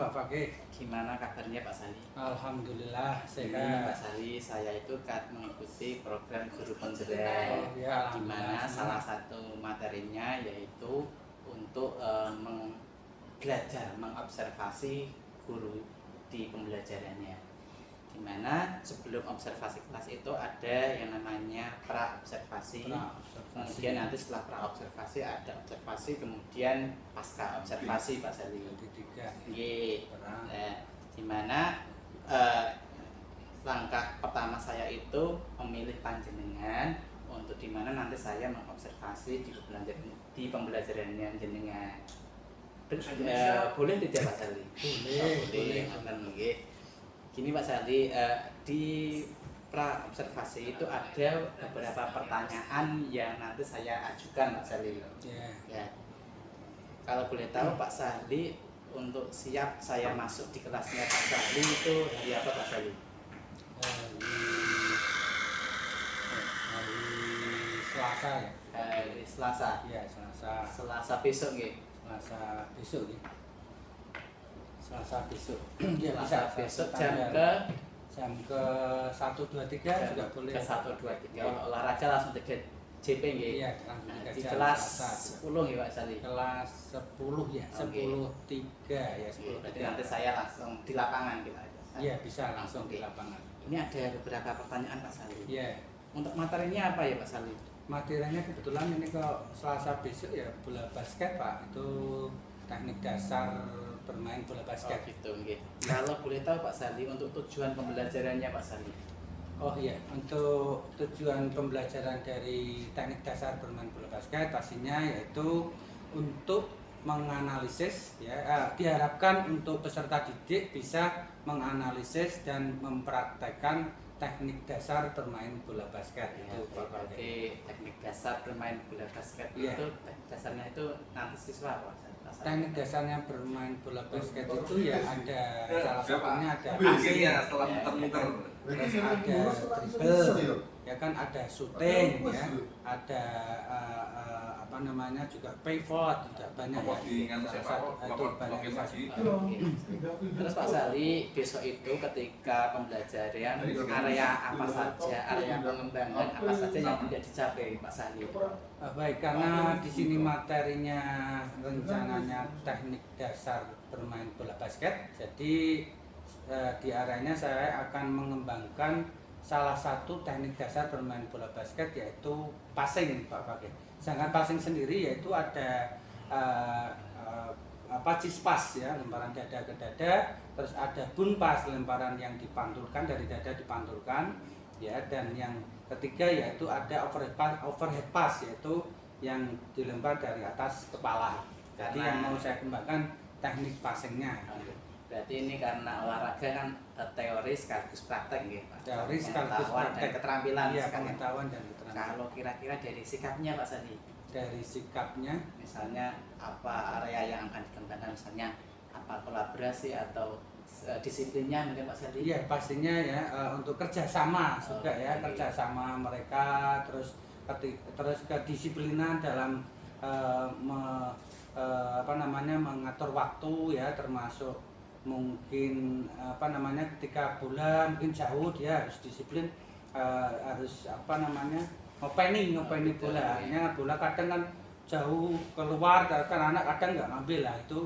Pak Fakih. Gimana kabarnya Pak Sali? Alhamdulillah Ini sehat. Pak Sali, saya itu mengikuti program Guru Penggerak, Oh ya, di alhamdulillah. mana salah satu materinya yaitu untuk belajar mengobservasi guru di pembelajarannya. Di mana sebelum observasi kelas itu ada yang namanya pra-observasi. Kemudian nanti setelah pra-observasi ada observasi, kemudian pasca observasi Pak Sali. Jadi tiga. Di mana langkah pertama saya itu memilih panjenengan untuk di mana nanti saya mengobservasi di pembelajarannya jenengan. Boleh tidak Pak Sali? Boleh. Boleh. Gini Pak Sali, di pra observasi itu ada beberapa pertanyaan yang nanti saya ajukan Pak Sali. Ya. Kalau boleh tahu Pak Sali, untuk siap saya masuk di kelasnya Pak Sali itu hari apa Pak Sali? Hari Selasa ya. Hari Selasa. Iya, Selasa. Selasa besok nggih. Selasa besok ya. Selasa besok. Ya, Selasa Selasa besok jam ke 1, 2, 3 juga boleh. Ke 1 2 3. Olahraga langsung ke JP nggih. Iya, langsung Di jam kelas Selasa. 10 nggih Pak Sali. Kelas 10 ya, Oke. 10 3 ya, 10 Berarti nanti saya langsung di lapangan kita. Iya, bisa langsung di lapangan. Ini ada beberapa pertanyaan Pak Sali. Iya. Untuk materinya apa ya Pak Sali? Materialnya kebetulan ini kalau Selasa besok ya bola basket Pak, itu teknik dasar bermain bola basket. Gitu nggih. Kalau boleh tahu Pak Sali untuk tujuan pembelajarannya Pak Sali. Oh iya, untuk tujuan pembelajaran dari teknik dasar bermain bola basket pastinya yaitu untuk menganalisis ya, diharapkan untuk peserta didik bisa menganalisis dan mempraktekkan teknik dasar bermain bola basket itu Pak. Berarti teknik dasar bermain bola basket Iya. itu teknik dasarnya itu nanti siswa Pak Sali. Teknik dasarnya bermain bola basket itu ya ada salah satunya ada Biasanya passing, setelah muter-muter. terus ada dribble, ya kan ada shooting ya, ada apa namanya juga pivot, juga banyak ya. Dengan sepak Itu banyak bola lagi. Terus Pak Sali, besok itu ketika pembelajaran area apa saja, area pengembangan apa saja yang tidak dicapai Pak Sali. Baik, karena di sini materinya rencananya teknik dasar bermain bola basket, jadi di areanya saya akan mengembangkan salah satu teknik dasar bermain bola basket yaitu passing Pak Fakih. Sedangkan passing sendiri yaitu ada cispas ya, lemparan dada ke dada, terus ada bun pass, lemparan yang dipantulkan dari dada dipantulkan ya, dan yang ketiga yaitu ada overhead pass yaitu yang dilempar dari atas kepala. Jadi yang mau saya kembangkan teknik passingnya. Berarti ini karena olahraga kan teori sekaligus praktek nggih Pak. Teori sekaligus Pengetahuan dan praktek. keterampilan Iya, sekalian. pengetahuan dan keterampilan. Kalau kira-kira dari sikapnya Pak Sali, Dari sikapnya, misalnya apa area yang akan dikembangkan, misalnya apa kolaborasi atau disiplinnya mungkin Pak Sali? iya pastinya ya untuk kerjasama juga ya, Oke. kerjasama mereka, terus kedisiplinan dalam mengatur waktu ya, termasuk mungkin ketika bola mungkin jauh dia harus disiplin, harus ngopeni bola. Artinya bola kadang kan jauh keluar, kan anak kadang nggak ngambil lah, itu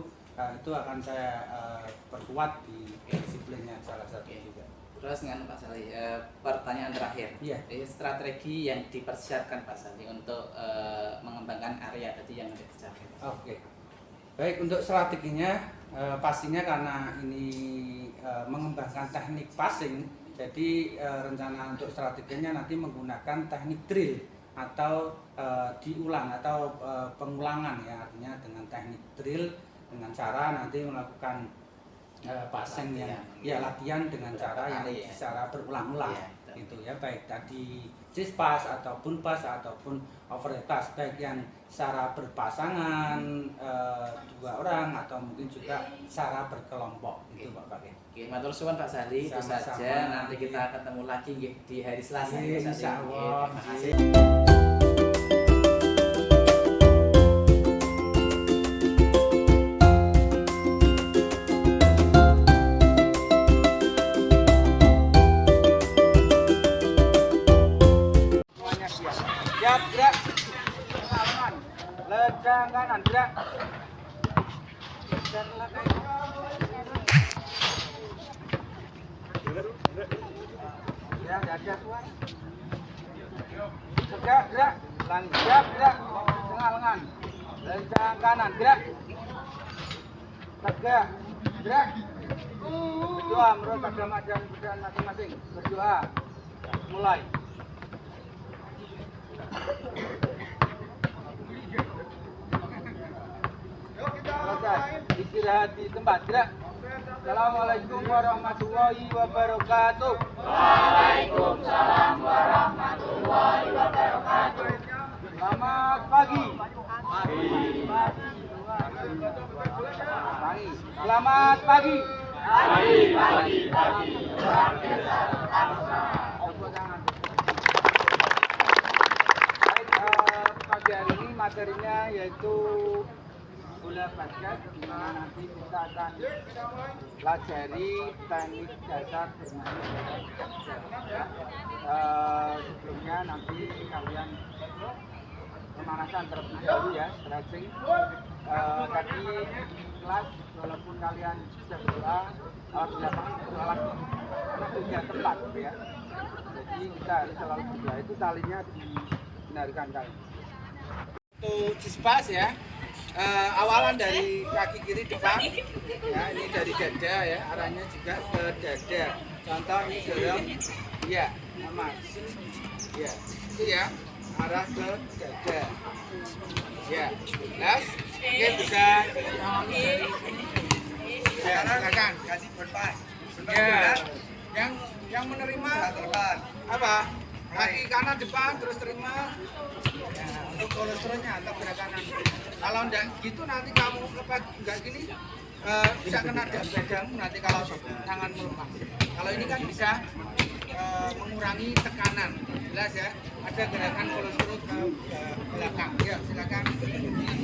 akan saya perkuat di disiplinnya salah satu juga. Terus dengan Pak Sali, pertanyaan terakhir. Iya. Strategi yang dipersiapkan Pak Sali untuk mengembangkan area tadi yang ada dicapai. Oke. Baik, untuk strateginya pastinya karena ini mengembangkan teknik passing, jadi rencana untuk strateginya nanti menggunakan teknik drill atau diulang atau pengulangan ya, artinya dengan teknik drill dengan cara nanti melakukan passing latihan dengan cara yang secara berulang-ulang. Iya, Gitu ya, baik tadi cis pass ataupun pass ataupun overhead pass, baik yang secara berpasangan 2 orang atau mungkin juga secara berkelompok gitu Pak Fakih. Oke, matur suwun Pak Sali, itu Sama-sama. saja. Nanti kita ketemu lagi nggih di hari Selasa. Iya, Pak Sali. insyaallah. Terima kasih. siap gerak. Kanan, lejang kanan gerak. Dan ya, ada suara. Gerak, gerak. Lang siap gerak. Tengah lengan. Lejang kanan gerak. Tegak gerak. Berdoa menurut agama dan budaya masing-masing. Berdoa. Mulai. Selesai. Istirahat di tempat. Gerak. Assalamualaikum warahmatullahi wabarakatuh. Waalaikumsalam warahmatullahi wabarakatuh. Selamat pagi. Selamat pagi. Pagi. Pagi hari ini materinya yaitu bola basket, di mana nanti kita akan pelajari teknik dasar bermain bola basket. Sebelumnya nanti kalian pemanasan terlebih dahulu ya, stretching. Tadi kelas walaupun kalian sudah berdoa, alat di lapangan itu alat punya tempat ya. Jadi kita harus selalu berdoa, itu talinya dibenarkan kalian. Untuk cispas ya. Awalan dari kaki kiri depan ya, ini dari dada ya, arahnya juga ke dada. Contoh ini dorong ya, aman ya, itu ya, arah ke dada ya. Las, oke, bisa ya, silakan kasih berpas ya. Yang menerima apa, kaki kanan depan terus terima ya, untuk kolesterolnya atau gerak kanan. Kalau enggak gitu nanti kamu lepas enggak gini bisa kena dada nanti kalau tangan melemah. Kalau ini kan bisa mengurangi tekanan. Jelas ya, ada gerakan kolesterol ke belakang. Ya, silakan.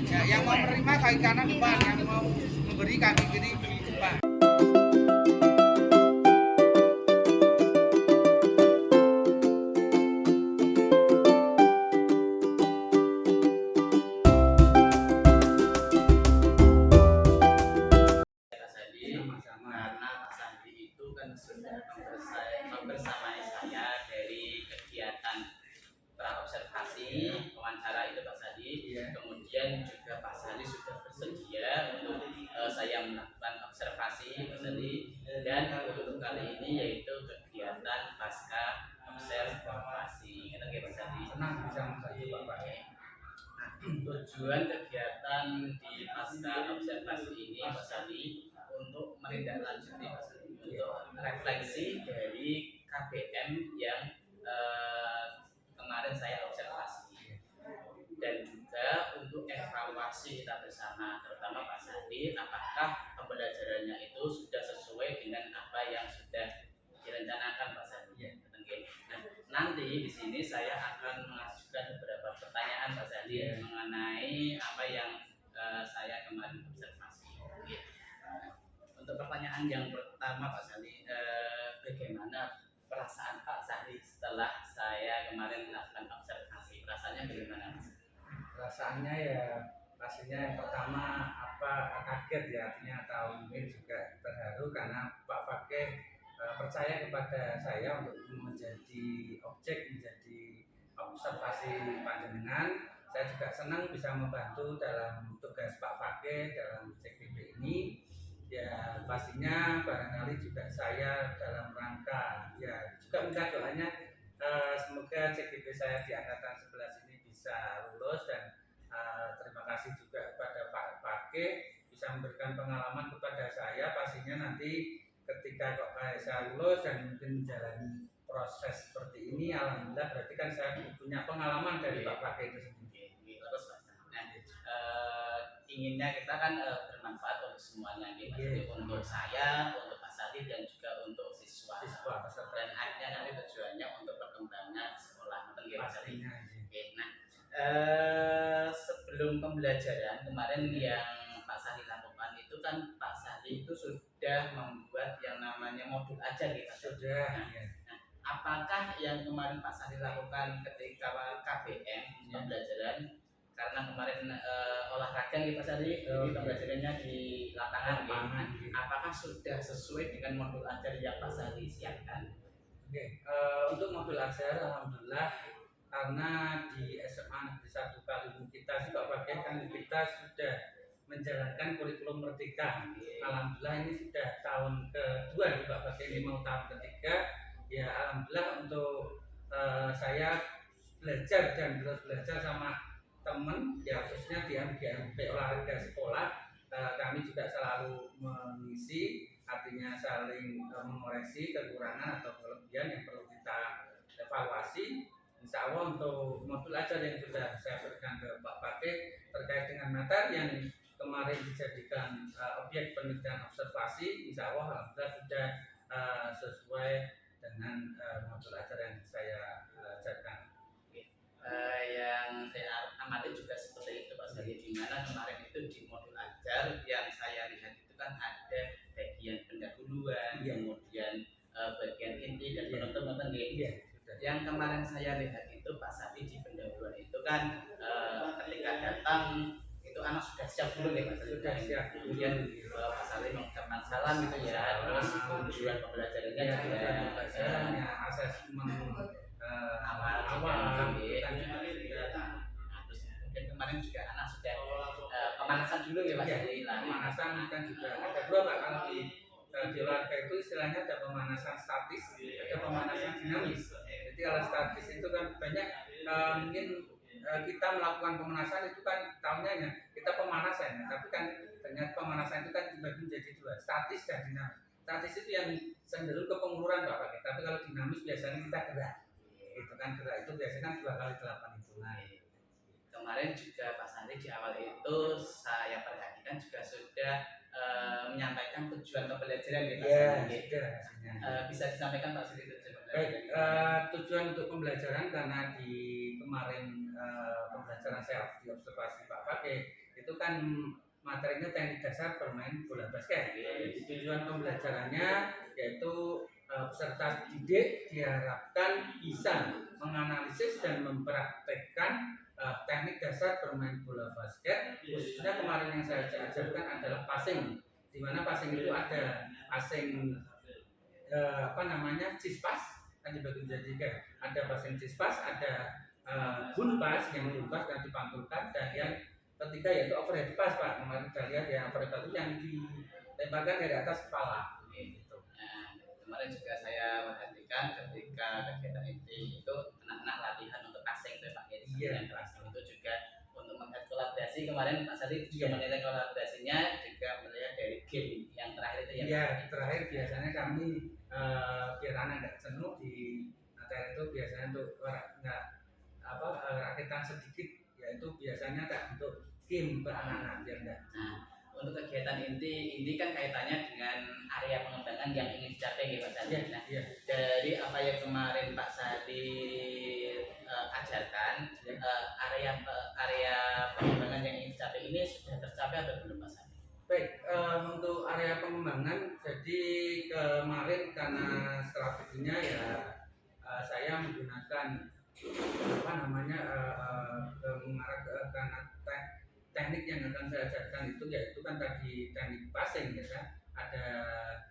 Ya, yang mau menerima kaki kanan depan, yang mau memberi kaki kiri di depan. Membersamai saya dari kegiatan praobservasi wawancara itu Pak Sadi, kemudian juga Pak Sadi sudah bersedia untuk saya melakukan observasi Pak Sadi, dan untuk kali ini yaitu kegiatan pasca observasi. Kita Pak Sadi Senang bisa membantu Bapak. Nah, tujuan kegiatan di pasca observasi ini Pak Sadi untuk menindaklanjuti Pak Sadi, untuk refleksi dari KBM yang kemarin saya observasi, dan juga untuk evaluasi kita bersama, terutama Pak Sadi, apakah pembelajarannya itu sudah sesuai dengan apa yang sudah direncanakan Pak Sadi. Nah, nanti di sini saya akan mengajukan beberapa pertanyaan Pak Sadi mengenai apa yang saya kemarin observasi. Untuk pertanyaan yang pertama Pak Sadi, bagaimana perasaan Pak Sadi setelah saya kemarin melakukan observasi? Perasaannya bagaimana Mas? Perasaannya ya pastinya yang pertama kaget ya, artinya atau mungkin juga terharu karena Pak Fakih percaya kepada saya untuk menjadi objek, menjadi observasi panjenengan. Saya juga senang bisa membantu dalam tugas Pak Fakih dalam CKB ini. Ya pastinya barangkali juga saya dalam rangka ya juga minta doanya semoga CGP saya di angkatan 11 ini bisa lulus, dan terima kasih juga kepada Pak Fakih bisa memberikan pengalaman kepada saya. Pastinya nanti ketika kok saya lulus dan mungkin menjalani proses seperti ini, alhamdulillah berarti kan saya punya pengalaman dari Pak Fakih itu sendiri. Terus inginnya kita kan bermanfaat untuk semuanya gitu. Untuk saya, untuk Pak Sadi, dan juga untuk siswa dan akhirnya nanti tujuannya untuk perkembangan sekolah. Pastinya. Nah, sebelum pembelajaran kemarin yang Pak Sadi lakukan itu kan Pak Sadi itu sudah membuat yang namanya modul aja gitu. Sudah. Nah, apakah yang kemarin Pak Sadi lakukan ketika KBM karena kemarin olahraga nih Pak Sari, jadi pembelajarannya di lapangan. Apakah sudah sesuai dengan modul ajar yang Pak Sari siapkan? Oke, untuk modul ajar alhamdulillah karena di SMA Negeri 1 Kalimun kita sih Pak Bagel kan kita sudah menjalankan kurikulum merdeka. Alhamdulillah ini sudah tahun kedua nih Pak Bagel, ini mau tahun ketiga. Ya alhamdulillah untuk saya belajar dan terus belajar sama teman ya khususnya di MGMP olahraga sekolah. Kami juga selalu mengisi, artinya saling mengoreksi kekurangan atau kelebihan yang perlu kita evaluasi. Insya Allah untuk modul ajar yang sudah saya berikan ke Pak Pakih terkait dengan materi yang kemarin dijadikan objek penelitian observasi, insya Allah alhamdulillah sudah sesuai dengan modul ajar yang saya ajarkan. Yang saya amati juga seperti itu Pak Sari, di mana kemarin itu di modul ajar yang saya lihat itu kan ada bagian pendahuluan, kemudian bagian inti dan penutup. Yang kemarin saya lihat itu Pak Sari di pendahuluan itu kan ketika datang itu anak sudah siap dulu nih Pak Sari. Sudah siap. Kemudian Pak Sari mengucapkan salam gitu ya, terus tujuan pembelajarannya juga asesmen awal kita terus mungkin kemarin juga anak sudah pemanasan dulu ya Pak Sari. Pemanasan kan juga ada dua Pak, kalau di olahraga itu istilahnya ada pemanasan statis, ada pemanasan dinamis. Jadi kalau statis itu kan banyak mungkin kita melakukan pemanasan itu kan tahunya kita pemanasan ya, tapi kan ternyata pemanasan itu kan dibagi menjadi dua, statis dan dinamis. Statis itu yang cenderung ke pengururan Pak, tapi kalau dinamis biasanya kita gerak. Itu kan gerak itu biasanya kan 2 kali 8 itu. Nah, kemarin juga Pak Sandi di awal itu saya perhatikan juga sudah menyampaikan tujuan pembelajaran ya Pak Sandi. Bisa disampaikan Pak Sandi tujuan pembelajaran? Baik, tujuan untuk pembelajaran karena di kemarin pembelajaran saya di observasi Pak Pakih itu kan materinya teknik dasar bermain bola basket. Jadi tujuan pembelajarannya yaitu peserta didik diharapkan bisa menganalisis dan mempraktekkan teknik dasar bermain bola basket. Khususnya kemarin yang saya ajarkan adalah passing, di mana passing itu ada passing cispas, kan dibagi menjadi tiga. Ada passing cispas, ada gun pass yang dan dipantulkan, dan yang ketiga yaitu overhead pass Pak. Kemarin kita lihat ya, overhead pass itu yang ditembakkan dari atas kepala. Kemarin juga saya perhatikan ketika kegiatan itu anak-anak latihan untuk passing Pak. Yang passing itu juga untuk melihat kolaborasi. Kemarin Pak Sari juga menilai kolaborasinya, juga melihat dari game yang terakhir itu ya. Iya, terakhir biasanya kami biar anak nggak jenuh di materi itu biasanya untuk rakitan sedikit, yaitu biasanya untuk game anak-anak biar enggak. Untuk kegiatan inti kan kaitannya dengan area pengembangan yang ingin dicapai ya Pak Sadi. Dari apa yang kemarin Pak Sadi ajarkan, area pengembangan yang ingin dicapai ini sudah tercapai atau belum Pak Sadi? Baik, untuk area pengembangan, jadi kemarin karena strateginya ya saya menggunakan mengarah ke karena teknik yang akan saya ajarkan itu yaitu kan tadi teknik passing ya kan, ada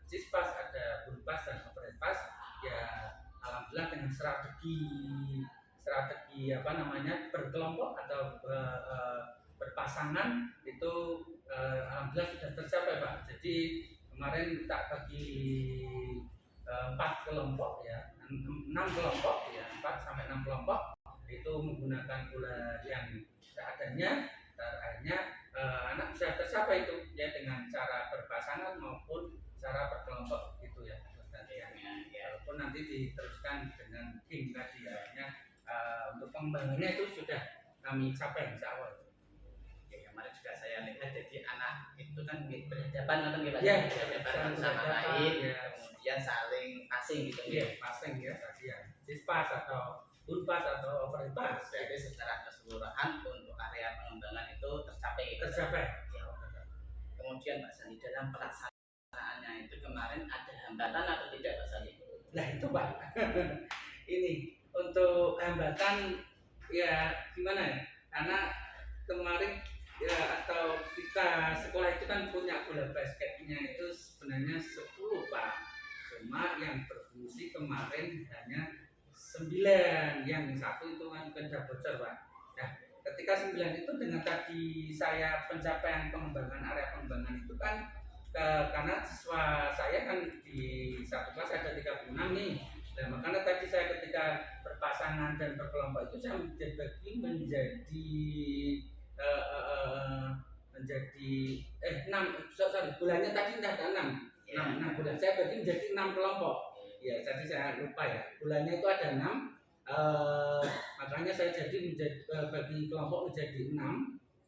cispas, ada bull pass dan overhead pass. Ya alhamdulillah dengan strategi berkelompok atau berpasangan itu alhamdulillah sudah tercapai Pak. Jadi kemarin tak bagi 4 kelompok ya, 6 kelompok ya, 4 sampai 6 kelompok itu menggunakan bola yang seadanya. Akhirnya anak bisa tercapai itu ya dengan cara berpasangan maupun cara berkelompok gitu ya. Walaupun nanti diteruskan dengan tim tadi ya, untuk pengembangannya itu sudah kami capai insya Allah. Ya, kemarin juga saya lihat jadi anak itu kan berhadapan kan berhadapan sama lain, kemudian saling passing gitu passing ya tadi ya, cispas atau bull pass atau overhead pass. Jadi secara keseluruhan untuk area pengembangan itu tercapai. Ya. Kemudian Pak Sandi dalam pelaksanaannya itu kemarin ada hambatan atau tidak Pak Sandi? Nah itu Pak, ini untuk hambatan ya gimana ya? Karena kemarin ya, atau kita sekolah itu kan punya bola basketnya itu sebenarnya 10 Pak. Cuma yang berfungsi kemarin hanya 9, yang satu itu kan sudah bocor Pak. Nah, ketika 9 itu dengan tadi saya pencapaian pengembangan area pengembangan itu kan karena siswa saya kan di satu kelas ada 36 nih. Nah, makanya tadi saya ketika berpasangan dan berkelompok itu saya dibagi menjadi 6, sorry, bulannya tadi ada 6 bulan, saya bagi menjadi 6 kelompok. Ya, tadi saya lupa ya, bulannya itu ada 6, makanya saya bagi kelompok menjadi 6.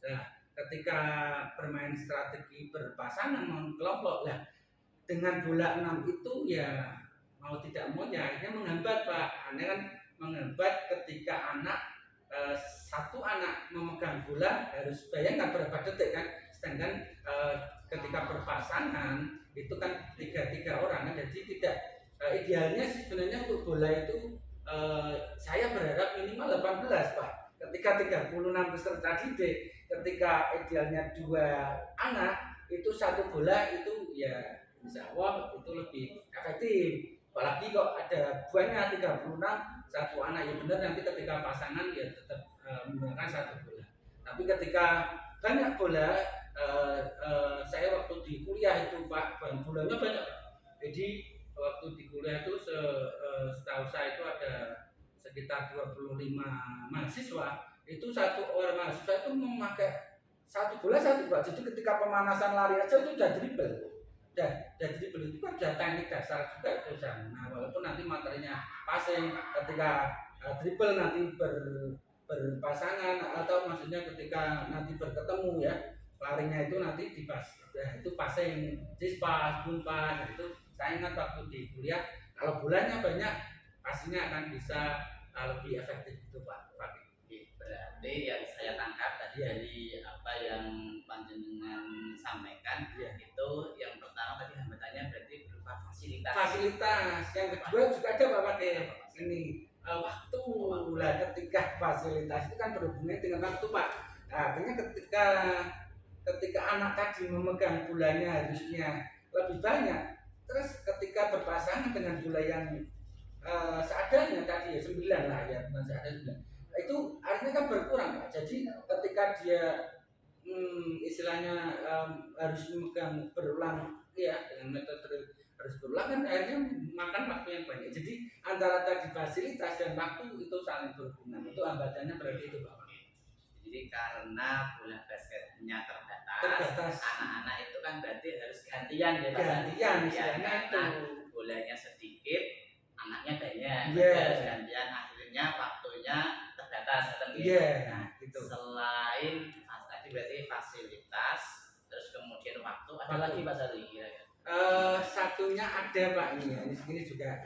Nah, ketika bermain strategi berpasangan maupun kelompok, lah dengan bola 6 itu ya mau tidak mau ya akhirnya menghambat Pak. Aneh kan menghambat ketika satu anak memegang bola harus bayangkan berapa detik kan, sedangkan ketika berpasangan itu kan 3 orang kan, jadi tidak idealnya sih sebenarnya untuk bola itu saya berharap minimal 18 Pak. Ketika 36 peserta didik, ketika idealnya 2 anak itu satu bola itu ya insya Allah itu lebih efektif. Apalagi kok ada banyak 36 satu anak, ya benar nanti ketika pasangan ya tetap menggunakan satu bola. Tapi ketika banyak bola, saya waktu di kuliah itu Pak, bolanya banyak. Jadi waktu di kuliah itu setahu saya itu ada sekitar 25 mahasiswa, itu satu orang mahasiswa itu memakai satu bola satu Pak. Jadi ketika pemanasan lari aja itu udah dribble. Dan dribble itu kan udah teknik dasar juga itu. Nah, walaupun nanti materinya passing, ketika dribble nanti berpasangan atau maksudnya ketika nanti berketemu ya, larinya itu nanti itu passing, cispas, bumpas. Itu saya ingat waktu di kuliah, kalau bolanya banyak pastinya akan bisa lebih efektif itu Pak. Berarti yang saya tangkap tadi dari apa yang panjenengan sampaikan itu yang pertama tadi hambatannya berarti berupa fasilitas. Yang kedua juga ada Pak pakai ini waktu lah, ketika fasilitas itu kan berhubungan dengan waktu Pak. Nah, artinya ketika anak tadi memegang bolanya harusnya lebih banyak, terus ketika berpasangan dengan bola yang seadanya tadi ya 9 lah ya, bukan seadanya 9, itu artinya kan berkurang Pak. Jadi ketika dia istilahnya harus memegang berulang ya, dengan metode harus berulang kan akhirnya makan waktu yang banyak. Jadi antara tadi fasilitas dan waktu itu saling berhubungan. Itu hambatannya berarti itu Pak. Jadi karena bola basketnya terbatas, anak-anak itu kan berarti harus gantian ya Pak. Gantian istilahnya itu. Bolanya sedikit, anaknya banyak. Harus gantian, akhirnya waktunya terbatas. Nah, gitu. Selain tadi berarti fasilitas, terus kemudian waktu, ada lagi Pak Sali kira-kira? Satunya ada Pak ini juga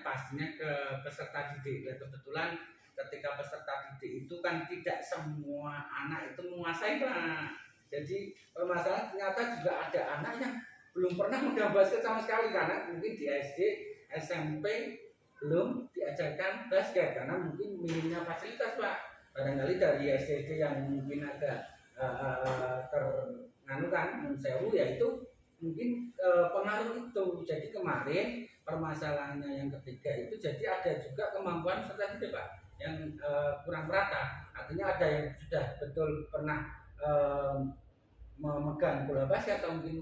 pastinya ke peserta didik. Ya, kebetulan ketika peserta didik itu kan tidak semua anak itu menguasai Pak. Jadi masalah ternyata juga ada anak yang belum pernah megang basket sama sekali, karena mungkin di SD, SMP belum diajarkan basket karena mungkin minimnya fasilitas Pak. Barangkali dari SD yang mungkin agak mensewu ya itu mungkin pengaruh itu. Jadi kemarin permasalahannya yang ketiga itu jadi ada juga kemampuan peserta didik Pak yang kurang merata. Artinya ada yang sudah betul pernah memegang bola basket atau mungkin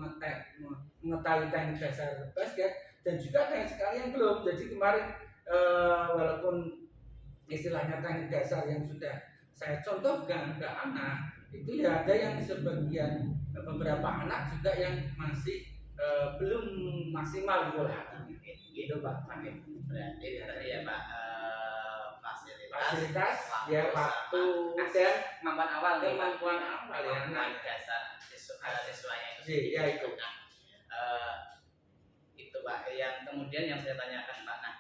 mengetahui teknik dasar basket, dan juga ada yang sekali yang belum. Jadi kemarin walaupun istilahnya teknik dasar yang sudah saya contohkan ke anak itu ya ada yang sebagian beberapa anak juga yang masih belum maksimal bola gitu Pak. Berarti tadi ya Pak, fasilitas ya, waktu dan kemampuan awal ya kemampuan dasar siswanya itu ya itu. Itu Pak yang kemudian yang saya tanyakan Pak. Nah,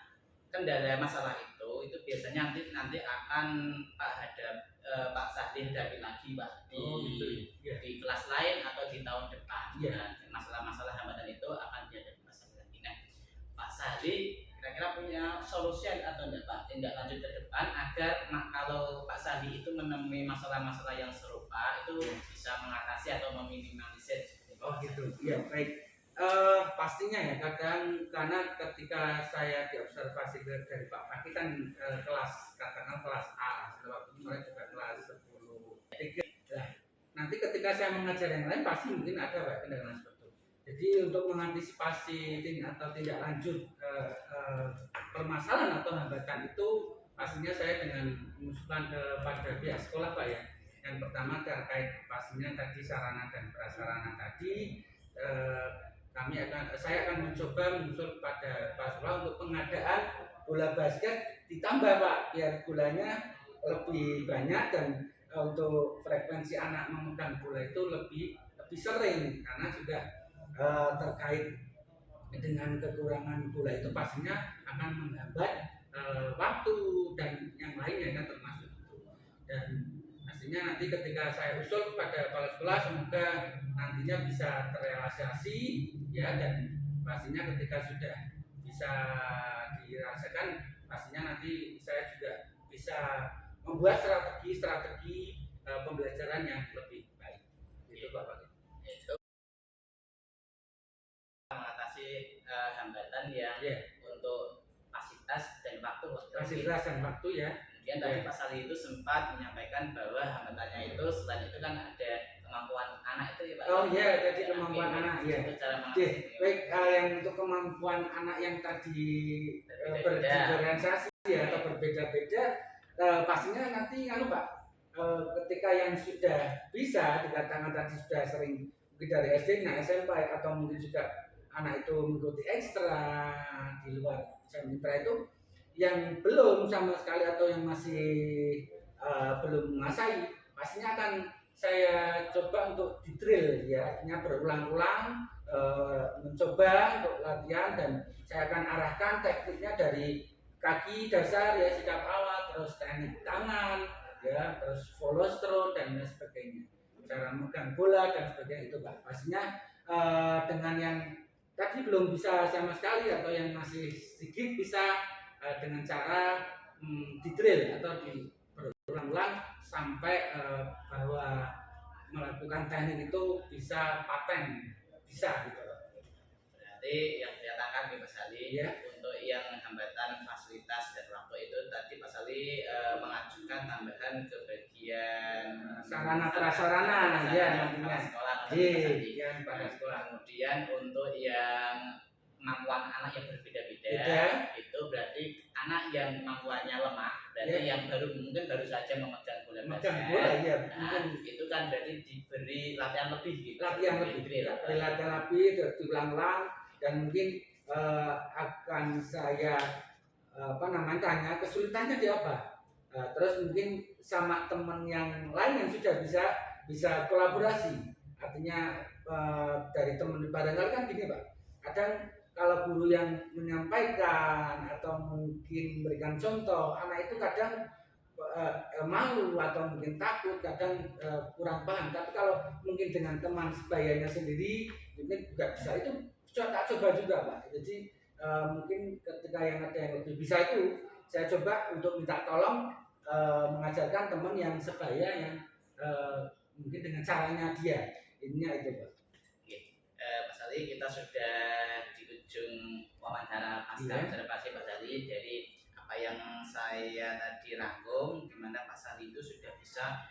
kendala masalah itu biasanya nanti akan Pak Sahdi hadapi lagi Pak di kelas lain atau di tahun depan. Nah, masalah-masalah hambatan itu akan dihadapi Pak Sahdi lagi. Nah, Pak Sahdi kira-kira punya solusi atau enggak Pak tindak lanjut ke depan agar kalau Pak Pak Sandi itu menemui masalah-masalah yang serupa itu bisa mengatasi atau meminimalisir. Oh gitu. Ya baik. Pastinya ya kadang karena ketika saya diobservasi dari Pak Fakih kan kelas katakan kelas A, waktu itu saya juga kelas 10 3. Nah, nanti ketika saya mengajar yang lain pasti mungkin ada Pak kendala seperti itu. Jadi untuk mengantisipasi atau tindak lanjut permasalahan atau hambatan itu pastinya saya dengan mengusulkan kepada pihak sekolah Pak ya. Yang pertama terkait pastinya tadi sarana dan prasarana tadi saya akan mencoba mengusul pada Pak Sekolah untuk pengadaan bola basket ditambah Pak biar bolanya lebih banyak dan untuk frekuensi anak memegang bola itu lebih sering karena juga terkait dengan kekurangan bola itu pastinya akan menghambat waktu dan yang lainnya kan termasuk itu. Dan pastinya nanti ketika saya usul kepada kepala sekolah semoga nantinya bisa terrealisasi ya, dan pastinya ketika sudah bisa dirasakan pastinya nanti saya juga bisa membuat strategi pembelajaran yang lebih baik. Itu Pak Pak. Itu mengatasi hambatan yang untuk fasilitas dan waktu. Fasilitas dan waktu ya. Kemudian tadi Pak Sali itu sempat menyampaikan bahwa hambatannya itu selain itu kan ada kemampuan anak itu ya Pak. Oh iya, jadi kemampuan anak ya. Baik, yang untuk kemampuan anak yang tadi berdiferensiasi ya atau berbeda-beda, pastinya nanti Pak, ketika yang sudah bisa dikatakan tadi sudah sering mungkin dari SD, SMP atau mungkin juga anak itu mengikuti ekstra di luar jam mitra itu, yang belum sama sekali atau yang masih belum menguasai, pastinya akan saya coba untuk di-drill ya, artinya berulang-ulang mencoba untuk latihan, dan saya akan arahkan tekniknya dari kaki dasar ya, sikap awal, terus teknik tangan ya, terus follow through dan lain sebagainya, cara megang bola dan sebagainya itu Pak. Pastinya dengan yang tadi belum bisa sama sekali atau yang masih sedikit bisa dengan cara di-drill atau berulang-ulang sampai bahwa melakukan teknik itu bisa paten, bisa gitu. Berarti yang saya tangkap nih Pak Sali ya, untuk yang hambatan fasilitas dan waktu itu tadi Pak Sali mengajukan tambahan ke bagian sarana prasarana ya nantinya sekolah pada sekolah. Kemudian untuk yang kemampuan anak yang berbeda-beda itu berarti anak yang kemampuannya lemah, berarti yang mungkin baru saja memegang bola basket. Ya, itu kan berarti diberi latihan lebih gitu. Latihan lebih diulang-ulang, dan mungkin akan saya tanya kesulitannya di apa. Terus mungkin sama teman yang lain yang sudah bisa kolaborasi. Artinya dari teman, barangkali kan gini Pak, kadang kalau guru yang menyampaikan atau mungkin memberikan contoh, anak itu kadang malu atau mungkin takut, kadang kurang paham. Tapi kalau mungkin dengan teman sebayanya sendiri mungkin juga bisa, itu tak coba juga Pak. Jadi mungkin ketika yang ada yang lebih bisa itu saya coba untuk minta tolong mengajarkan teman yang sebaya yang mungkin dengan caranya dia. Ininya itu Pak. Pak Sali, kita sudah di ujung wawancara pasca observasi Pak Sali. Jadi apa yang saya tadi rangkum, gimana Pak Sali itu sudah bisa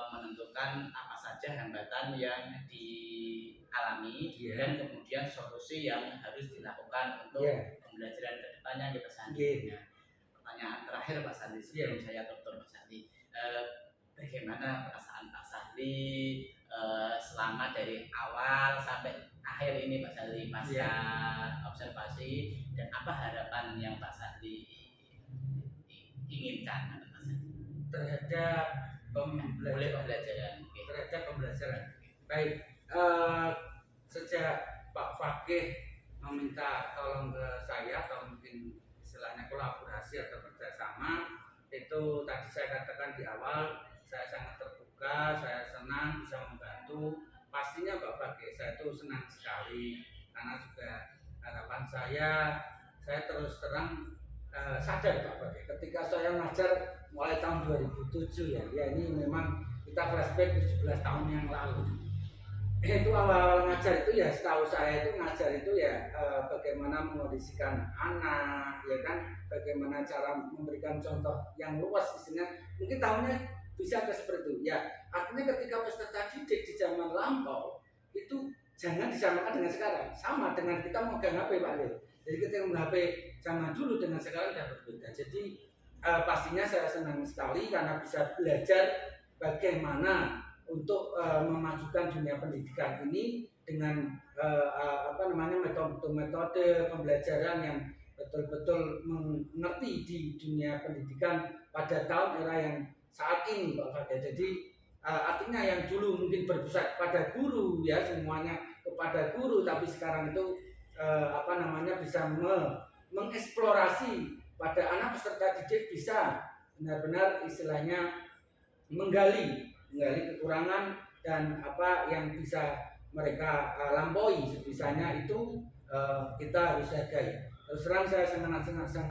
menentukan apa saja hambatan yang dialami dan kemudian solusi yang harus dilakukan untuk pembelajaran kedepannya di Pak Sandi. Pertanyaan terakhir Pak Sandi sebelum saya tutup Pak Sandi, bagaimana perasaan Pak Sandi selama dari awal sampai akhir ini Pak Sandi pasca observasi, dan apa harapan yang Pak Sandi inginkan terhadap pembelajaran? Baik, sejak Pak Fakih meminta tolong ke saya atau mungkin istilahnya kolaborasi atau kerjasama, itu tadi saya katakan di awal, saya sangat terbuka, saya senang bisa membantu. Pastinya Pak Fakih, saya itu senang sekali karena juga harapan saya terus terang sadar Pak Fakih, ketika saya ngajar mulai tahun 2007 ya. Ya ini memang kita flashback 17 tahun yang lalu. Itu awal-awal ngajar itu ya, setahu saya itu ngajar itu ya bagaimana mengondisikan anak, ya kan, bagaimana cara memberikan contoh yang luas isinya. Mungkin tahunnya bisa ke seperti itu. Ya, artinya ketika peserta didik di zaman lampau itu jangan disamakan dengan sekarang. Sama dengan kita memegang HP Pak Lil. Jadi ketika memegang HP zaman dulu dengan sekarang sudah berbeda. Jadi pastinya saya senang sekali karena bisa belajar bagaimana untuk memajukan dunia pendidikan ini dengan metode pembelajaran yang betul-betul mengerti di dunia pendidikan pada tahun era yang saat ini Pak Fadil. Jadi artinya yang dulu mungkin berpusat pada guru ya, semuanya kepada guru, tapi sekarang itu bisa mengeksplorasi pada anak peserta didik, bisa benar-benar istilahnya menggali kekurangan dan apa yang bisa mereka lampaui sebisanya itu kita harus hargai. Terus terang saya sangat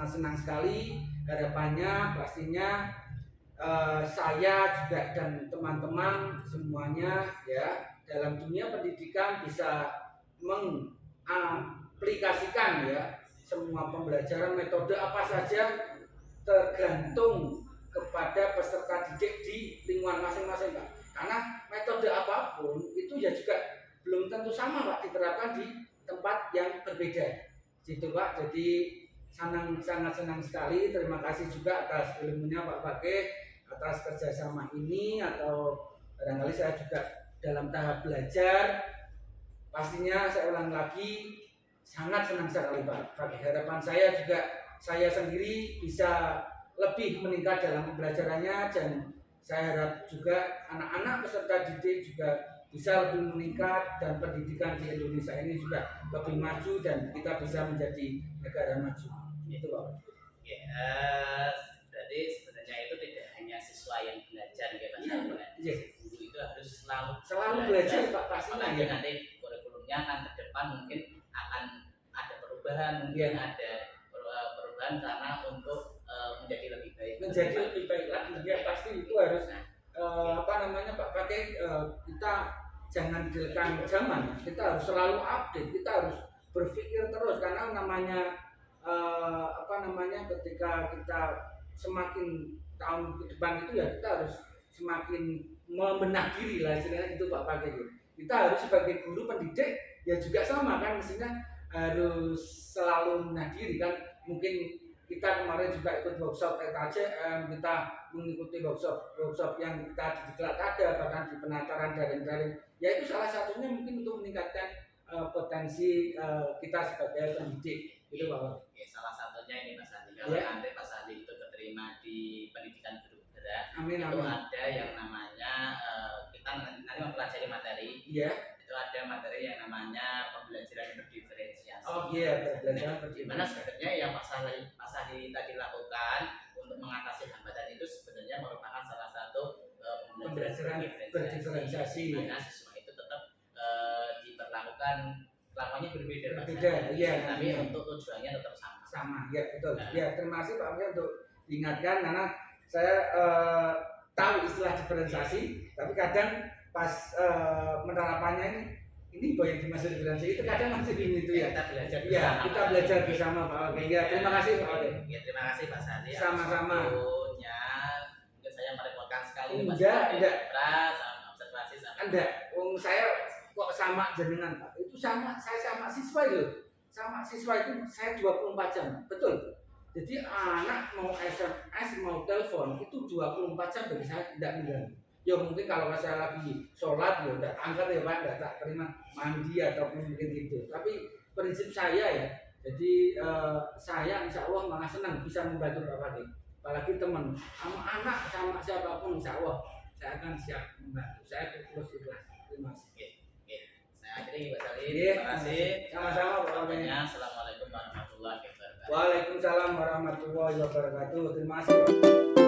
senang sekali, harapannya pastinya saya juga dan teman-teman semuanya ya dalam dunia pendidikan bisa mengaplikasikan ya semua pembelajaran metode apa saja tergantung kepada peserta didik di lingkungan masing-masing Pak. Karena metode apapun itu ya juga belum tentu sama Pak diterapkan di tempat yang berbeda. Gitu Pak. Jadi sangat senang sekali. Terima kasih juga atas ilmunya Pak Fakih, atas kerjasama ini, atau barangkali saya juga dalam tahap belajar. Pastinya saya ulang lagi sangat senang sekali Pak Fakih. Harapan saya juga saya sendiri bisa lebih meningkat dalam pembelajarannya, dan saya harap juga anak-anak peserta didik juga bisa lebih meningkat dan pendidikan di Indonesia ini juga lebih maju dan kita bisa menjadi negara maju. Itu Pak. Berarti sebenarnya itu tidak hanya siswa yang belajar ya Pak. Guru itu harus selalu belajar Pak, pastinya ya. Nanti kurikulumnya kan ke depan mungkin akan ada perubahan, mungkin ada perubahan karena untuk menjadi lebih baik lagi ya, pasti itu harus Pak Fakih, kita jangan dilekang zaman, kita harus selalu update, kita harus berpikir terus, karena namanya ketika kita semakin tahun ke depan itu ya kita harus semakin membenah diri lah istilahnya itu Pak Fakih. Kita harus sebagai guru pendidik ya juga sama kan, mestinya harus selalu membenah diri kan. Mungkin kita kemarin juga ikut workshop TKJM, kita mengikuti workshop yang kita di Diklat ada, bahkan di penataran daring-daring. Ya itu salah satunya mungkin untuk meningkatkan potensi kita sebagai pendidik. Itu Pak. Oke, salah satunya ini Mas Andi. Kalau nanti Mas Andi itu keterima di pendidikan guru berat, itu ada yang namanya kita nanti mempelajari materi. Itu ada materi yang namanya pembelajaran berdiferensiasi. Pembelajaran berdiferensiasi. Dimana sebenarnya yang Pak Sandi tadi lakukan untuk mengatasi hambatan itu sebenarnya merupakan salah satu pembelajaran berdiferensiasi. Dimana siswa itu tetap diperlakukan lamanya berbeda, tapi untuk tujuannya tetap sama. Ya betul. Ya terima kasih Pak Fakih untuk diingatkan, karena saya tahu istilah diferensiasi, tapi kadang pas penerapannya ini yang dimaksud diferensiasi itu kadang masih bingung itu ya. Kita belajar bersama Pak Fakih. Ya terima kasih Pak Fakih. Ya terima kasih Pak Sandi. Sama-sama. Mungkin saya merepotkan sekali. Enggak. Observasi sama. Enggak. Saya kok sama jenengan Pak. Itu saya sama siswa itu. Sama siswa itu saya 24 jam. Betul. Jadi anak mau SMS, mau telepon itu 24 jam bagi saya tidak mengganggu. Ya mungkin kalau saya lagi sholat ya tidak angkat ya Pak, tidak tak terima mandi ataupun mungkin gitu. Tapi prinsip saya ya, jadi saya insya Allah malah senang bisa membantu Pak Fakih. Apalagi teman, sama anak, sama siapapun insya Allah saya akan siap membantu. Saya terus ikhlas. Terima kasih. Saya akhiri Pak Sandi. Terima kasih. Sama-sama Pak Fakih. Assalamualaikum warahmatullahi wabarakatuh. Waalaikumsalam warahmatullahi wabarakatuh. Terima kasih.